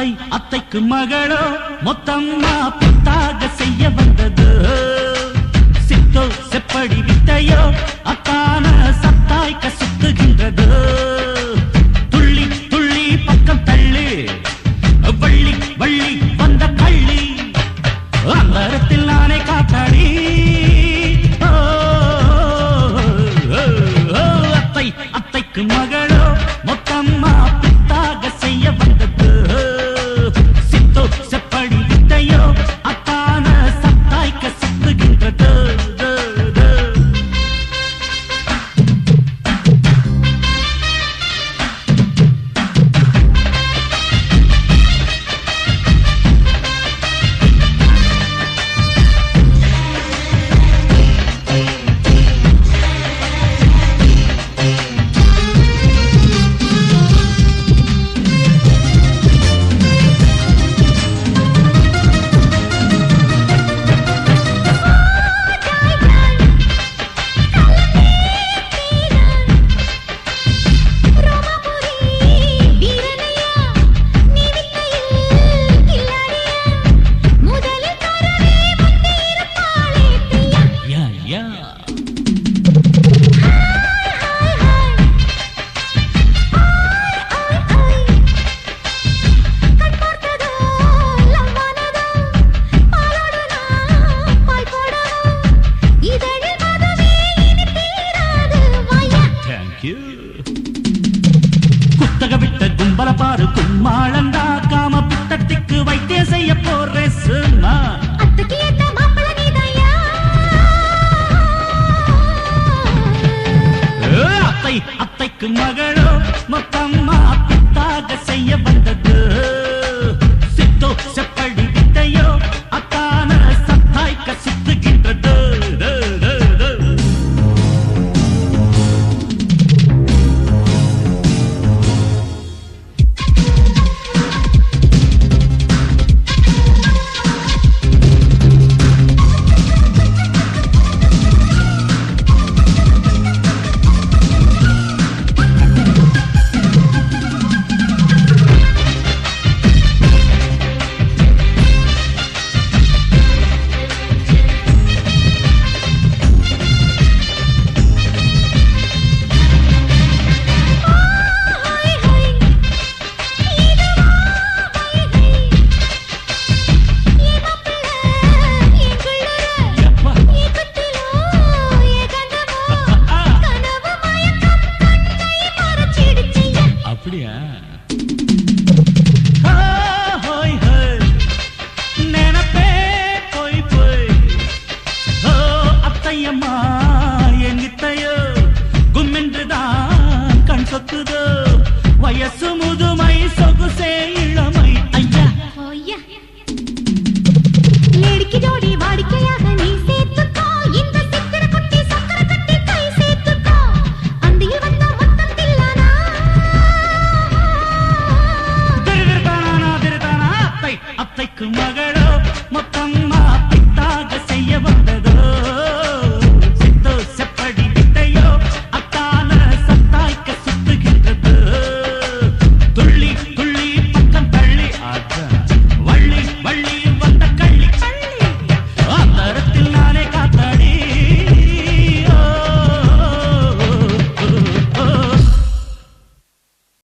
அத்தை அத்தைக்கு மகளோ மொத்தம்மா புத்தாக செய்ய வந்தது சித்தோ செப்படி வித்தையோ அத்தான சத்தாய்க்க சுத்துகின்றது துள்ளி துள்ளி பக்கம் தள்ளி வள்ளி வள்ளி வந்த கள்ளி அந்தரத்தில் நானே காத்தாடி அத்தை அத்தைக்கு மகளோ மொத்தம்மா புத்தாக செய்ய வந்தது சித்தோ செப்படி வித்தையோ அத்தான சத்தாய்க்க சுத்துகின்றது குத்தக விட்ட கும்பல பாரு கும்மாளந்தா காம புத்தத்திக்கு வைத்தியம் செய்ய போறே சும்மா அத்தை அத்தைக்கு மகளோ மொத்தம்மா புத்தாக செய்ய வந்தது சித்தோ செப்படி வித்தையோ அத்தான சத்தாய்க்க சுத்துகின்றது அத்தையம்மா எங்கித்தையோ கும்மென்றுதான் கண் சொத்துதோ வயசு முதுமை சொகுசே இளமை ஐயா லேடிக்கு ஜோடி வாடிக்கையாக நீ சேர்த்துக்கோ இந்த சித்திர குட்டி சக்கர கட்டி கை சேர்த்துக்கோ அந்தியில் வந்த மொத்தம் தில்லானா திருதானா அத்தை அத்தைக்கு மகள்